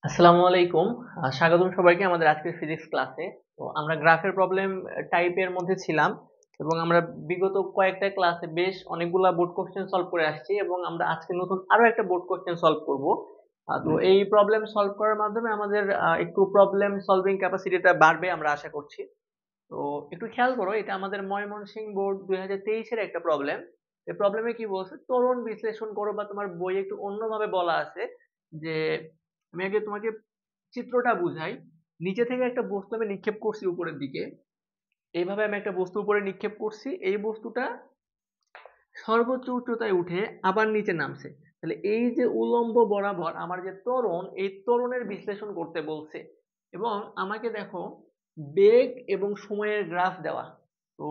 আসসালামু আলাইকুম। স্বাগতম সবাইকে আমাদের আজকের ফিজিক্স ক্লাসে। তো আমরা গ্রাফের প্রবলেম টাইপের মধ্যে ছিলাম এবং আমরা বিগত কয়েকটা ক্লাসে বেশ অনেকগুলা বোর্ড কোশ্চেন সলভ করে আসছি এবং আমরা আজকে নতুন আরো একটা বোর্ড কোশ্চেন সলভ করব। তো এই প্রবলেম সলভ করার মাধ্যমে আমাদের একটু প্রবলেম সলভিং ক্যাপাসিটিটা বাড়বে আমরা আশা করছি। তো একটু খেয়াল করো, এটা আমাদের ময়মনসিংহ বোর্ড 2023-এর একটা প্রবলেম। এই প্রবলেমে কি বলছে, ত্বরণ বিশ্লেষণ করো, বা তোমার বইয়ে একটু অন্যভাবে বলা আছে যে, আমি আগে তোমাকে চিত্রটা বুঝাই। নিচে থেকে একটা বস্তু আমি নিক্ষেপ করছি উপরের দিকে। এইভাবে আমি একটা বস্তু উপরে নিক্ষেপ করছি, এই বস্তুটা সর্বোচ্চ উচ্চতায় উঠে আবার নিচে নামছে। তাহলে এই যে উলম্ব বরাবর আমার যে ত্বরণ, এই ত্বরণের বিশ্লেষণ করতে বলছে এবং আমাকে দেখো বেগ এবং সময়ের গ্রাফ দেওয়া। তো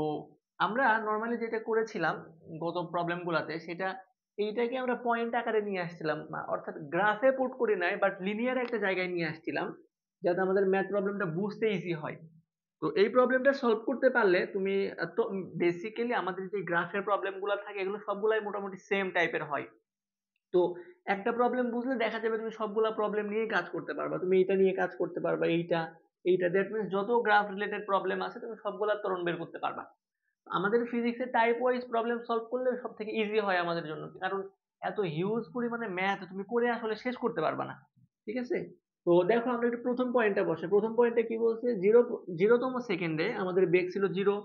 আমরা নর্মালি যেটা করেছিলাম গত প্রবলেম গুলাতে, সেটা এইটাকে আমরা পয়েন্ট আকারে নিয়ে আসছিলাম, অর্থাৎ গ্রাফে পুট করি নাই, বাট লিনিয়ার একটা জায়গায় নিয়ে আসছিলাম যাতে আমাদের ম্যাথ প্রবলেমটা বুঝতে ইজি হয়। তো এই প্রবলেমটা সলভ করতে পারলে তুমি তো বেসিক্যালি আমাদের যে গ্রাফের প্রবলেম গুলো থাকে এগুলো সবগুলাই মোটামুটি সেম টাইপের হয়। তো একটা প্রবলেম বুঝলে দেখা যাবে তুমি সবগুলা প্রবলেম নিয়েই কাজ করতে পারবা, তুমি এটা নিয়ে কাজ করতে পারবা, এইটা এইটা দ্যাট মিনস যত গ্রাফ রিলেটেড প্রবলেম আছে তুমি সবগুলা ত্বরণ বের করতে পারবা। আমাদের ফিজিক্সে টাইপ ওয়াইজ প্রবলেম সলভ করলে সব থেকে ইজি হয় আমাদের জন্য, কারণ এত হিউজ পরিমাণে ম্যাথ তুমি করে আসলে শেষ করতে পারবা না। ঠিক আছে? তো দেখো আমরা একটু প্রথম পয়েন্টটা বসে, প্রথম পয়েন্টে কি বলছে, জিরোতম সেকেন্ডে আমাদের বেগ ছিল 0।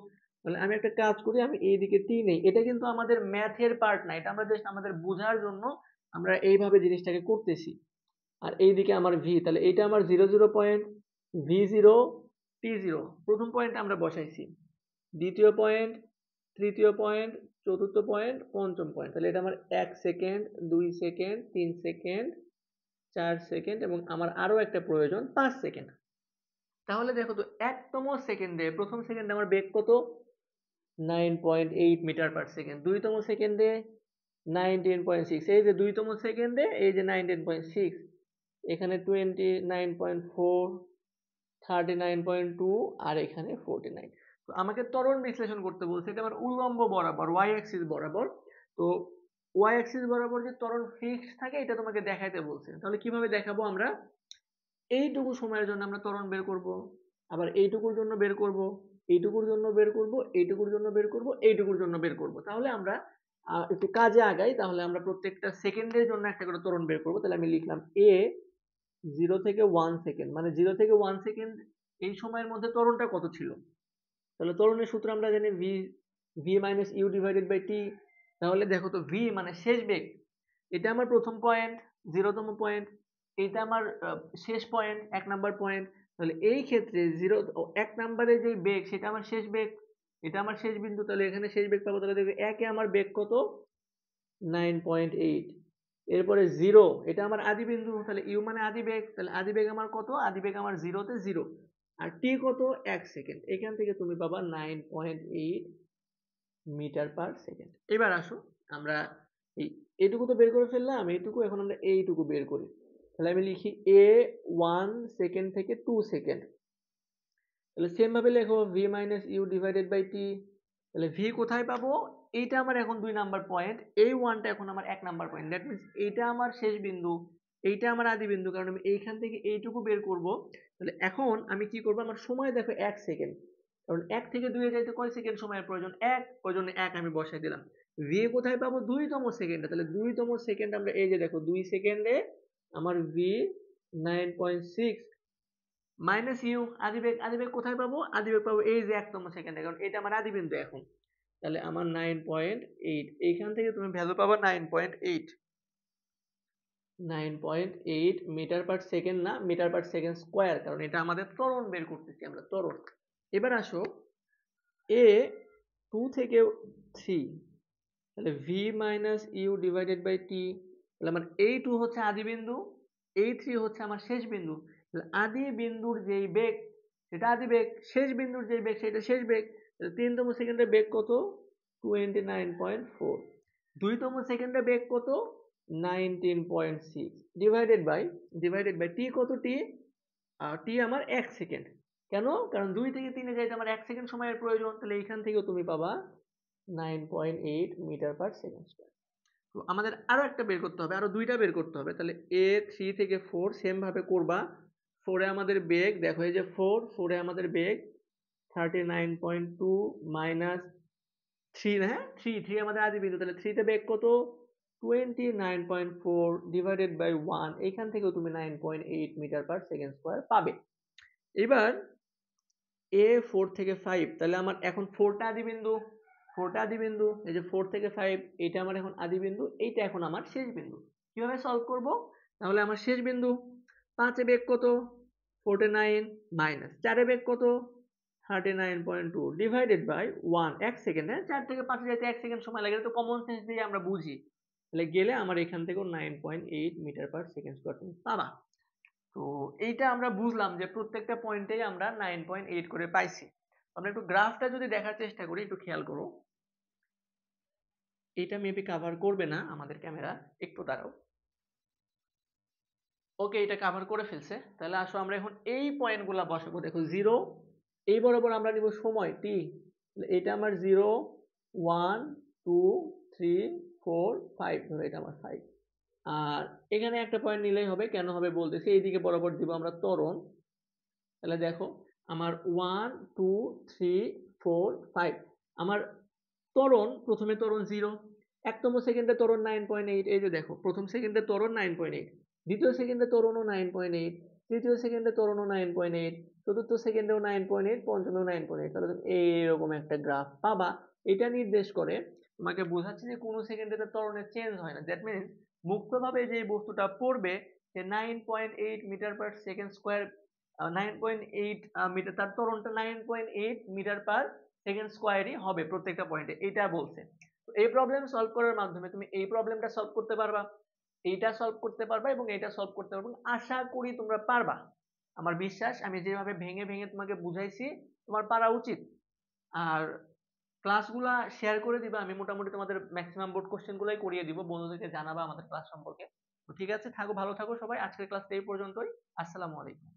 তাহলে আমি একটা কাজ করি, আমি এইদিকে টি নেই, এটা কিন্তু আমাদের ম্যাথের পার্ট না, এটা আমরা জাস্ট আমাদের বোঝার জন্য আমরা এইভাবে জিনিসটাকে করতেছি। আর এইদিকে আমার ভি, তাহলে এটা আমার 0 0 পয়েন্ট, V0 T0 প্রথম পয়েন্ট আমরা বসাইছি। দ্বিতীয় পয়েন্ট, তৃতীয় পয়েন্ট, চতুর্থ পয়েন্ট, পঞ্চম পয়েন্ট, তাহলে এটা আমার 1 সেকেন্ড, 2 সেকেন্ড, 3 সেকেন্ড, 4 সেকেন্ড এবং আমার আরো একটা প্রয়োজন 5 সেকেন্ড। তাহলে দেখো তো, একতম সেকেন্ডে, প্রথম সেকেন্ডে আমার বেগ কত, 9.8 মিটার পার সেকেন্ড, দুইতম সেকেন্ডে 19.6, এই যে দুইতম সেকেন্ডে এই যে 19.6, এখানে 29.4, 39.2 আর এখানে 49। তো আমাকে ত্বরণ বিশ্লেষণ করতে বলছে, এটা আমার উল্লম্ব বরাবর ওয়াই অ্যাক্সিস বরাবর। তো ওয়াই অ্যাক্সিস বরাবর যে ত্বরণ ফিক্সড থাকে এটা তোমাকে দেখাইতে বলছে। তাহলে কিভাবে দেখাবো আমরা, এইটুকু সময়ের জন্য আমরা ত্বরণ বের করব, আবার এইটুকুর জন্য বের করব, এইটুকুর জন্য বের করব, এইটুকুর জন্য বের করব, এইটুকুর জন্য বের করব। তাহলে আমরা একটু কাজে আগাই, তাহলে আমরা প্রত্যেকটা সেকেন্ডের জন্য একটা করে ত্বরণ বের করব। তাহলে আমি লিখলাম এ 0 থেকে 1 সেকেন্ড, মানে 0 থেকে 1 সেকেন্ড এই সময়ের মধ্যে ত্বরণটা কত ছিল। তাহলে ত্বরণের সূত্র আমরা জানি v, v minus u divided by t. তাহলে দেখো তো, ভি মানে শেষ বেগ, এটা আমার প্রথম পয়েন্ট, 0তম পয়েন্ট, এটা আমার শেষ পয়েন্ট, 1 নাম্বার পয়েন্ট। তাহলে এই ক্ষেত্রে 1 নাম্বারে যে বেগ সেটা আমার শেষ বেগ, এটা আমার শেষ বিন্দু, তাহলে এখানে শেষ বেগ পাবো। তাহলে দেখবে একে আমার বেগ কত, 9.8। এরপরে 0, এটা আমার আদি বিন্দু, তাহলে ইউ মানে আদি বেগ, তাহলে আদি বেগ আমার কত, আদি বেগ আমার 0-তে 0। আর টি কত, 1 সেকেন্ড, এখান থেকে তুমি পাবা 9.8 মিটার পার সেকেন্ড। এবার আসো আমরা এই এইটুকু তো বের করে ফেললাম, এইটুকু, এখন আমরা এইটুকু বের করি। তাহলে আমি লিখি এ 1 সেকেন্ড থেকে 2 সেকেন্ড। তাহলে সেম ভাবে লেখো v minus u divided by t. তাহলে ভি কোথায় পাবো, এইটা আমার এখন 2 নাম্বার পয়েন্ট, এই ওয়ানটা এখন আমার 1 নাম্বার পয়েন্ট, দ্যাট মিনস এইটা আমার শেষ বিন্দু, এইটা আমার আদি বিন্দু, কারণ আমি এইখান থেকে এইটুকু বের করব। তাহলে এখন আমি কি করবো, আমার সময় দেখো 1 সেকেন্ড, কারণ 1 থেকে 2-এ যাইতে কয় সেকেন্ড সময়ের প্রয়োজন, ওই জন্য 1 আমি বসাই দিলাম। ভি কোথায় পাবো, 2তম সেকেন্ডে, তাহলে 2তম সেকেন্ড আমরা এই যে দেখো 2 সেকেন্ডে আমার ভি 9.6 মাইনাস ইউ আদিবেগ, আদিবেগ কোথায় পাবো, আদিবেগ পাবো এই যে 1তম সেকেন্ডে, কারণ এটা আমার আদি বিন্দু এখন। তাহলে আমার 9.8, এইখান থেকে তুমি ভ্যালু পাবো 9.8, 9.8 মিটার পার সেকেন্ড, না মিটার পার সেকেন্ড স্কোয়ার, কারণ এটা আমাদের ত্বরণ বের করতেছি আমরা, ত্বরণ। এবার আসো এ 2 থেকে 3, তাহলে v minus u divided by t. তাহলে আমার এই 2 হচ্ছে আদি বিন্দু, এই 3 হচ্ছে আমার শেষ বিন্দু। তাহলে আদি বিন্দুর যেই বেগ সেটা আদি বেগ, শেষ বিন্দুর যেই বেগ সেটা শেষ বেগ। তাহলে 3তম সেকেন্ডে বেগ কত, 29.4। 2তম সেকেন্ডে বেগ কত, 19.6 ডিভাইডেড বাই টি কত, টি টি আমার 1 সেকেন্ড। কেন, কারণ 2 থেকে 3-এ যাইতে আমার 1 সেকেন্ড সময়ের প্রয়োজন, তাহলে এইখান থেকেও তুমি পাবা 9.8 মিটার পার সেকেন্ড স্কোয়ার। তো আমাদের আরো একটা বের করতে হবে, আরো দুইটা বের করতে হবে। তাহলে A3 থেকে 4 সেম ভাবে করবা। 4 এ আমাদের বেগ দেখো, এই যে 4 এ আমাদের বেগ 39.2 মাইনাস 3, হ্যাঁ 3 আমাদের আদি বিন্দু, তাহলে 3 তে বেগ কত, 29.4 ডিভাইডেড বাই 1, এখান থেকেও তুমি 9.8 মিটার পার সেকেন্ড স্কয়ার পাবে। এবার A4 থেকে 5, তাহলে আমার এখন 4টা আদি বিন্দু, 4টা আদি বিন্দু, এই যে 4 থেকে 5 এটা আমার এখন আদি বিন্দু, এইটা এখন আমার শেষ বিন্দু। কিভাবে সলভ করব? তাহলে আমার শেষ বিন্দু 5 এ বেগ কত, 49 মাইনাস 4 এ বেগ কত, 39.2 ডিভাইডেড বাই 1, 1 সেকেন্ড, হ্যাঁ 4 থেকে 5 এ যেতে 1 সেকেন্ড সময় লাগে, তো কমন সেন্স দিয়ে আমরা বুঝি। তাহলে গেলে আমার এখান থেকেও 9.8 মিটার পার সেকেন্ড স্কয়ার তুমি পাবা। তো এইটা আমরা বুঝলাম যে প্রত্যেকটা পয়েন্টেই আমরা 9.8 করে পাইছি। আমরা একটু গ্রাফটা যদি দেখার চেষ্টা করি, একটু খেয়াল করো। এইটা মেবি কভার করবে না আমাদের ক্যামেরা, একটু দাঁড়াও। ওকে, এটা কভার করে ফেলছে। তাহলে আসো আমরা এখন এই পয়েন্টগুলা বসাবো। দেখো 0, এই বরাবর আমরা নিব সময় t। এটা আমার 0, 1, 2, 3, 4, 5, ধরো এটা আমার 5। আর এখানে একটা পয়েন্ট নিলেই হবে, কেন হবে বলতেছি। এইদিকে বরাবর দিব আমরা ত্বরণ। তাহলে দেখো আমার 1, 2, 3, 4, 5, আমার ত্বরণ, প্রথমে ত্বরণ 0, একতম সেকেন্ডে ত্বরণ 9.8, এই যে দেখো প্রথম সেকেন্ডে ত্বরণ 9.8, দ্বিতীয় সেকেন্ডে ত্বরণও 9.8, তৃতীয় সেকেন্ডে ত্বরণও 9.8, চতুর্থ সেকেন্ডেও 9.8, পঞ্চমেও 9.8। তাহলে তুমি এইরকম একটা গ্রাফ পাবা। এটা নির্দেশ করে, তোমাকে বোঝাচ্ছে যে কোনো সেকেন্ডে ত্বরণের চেঞ্জ হয় না। দ্যাট মিনস মুক্তভাবে যে বস্তুটা পড়বে সে 9.8 metre per second square, 9.8 metre, তার ত্বরণটা 9.8 মিটার পার সেকেন্ড স্কোয়ারই হবে প্রত্যেকটা পয়েন্টে, এটা বলছে। তো এই প্রবলেম সলভ করার মাধ্যমে তুমি এই প্রবলেমটা সলভ করতে পারবা, এইটা সলভ করতে পারবা এবং এইটা সলভ করতে পারবা। আশা করি তোমরা পারবা। আমার বিশ্বাস, আমি যেভাবে ভেঙে ভেঙে তোমাকে বুঝাইছি তোমার পারা উচিত। আর ক্লাসগুলা শেয়ার করে দিবা, আমি মোটামুটি তোমাদের ম্যাক্সিমাম বোর্ড কোশ্চেন গুলাই করিয়ে দিব, বন্ধুদেরকে জানাবা আমাদের ক্লাস সম্পর্কে। তো ঠিক আছে, থাকো, ভালো থাকো সবাই। আজকের ক্লাসটা এই পর্যন্তই। আসসালামু আলাইকুম।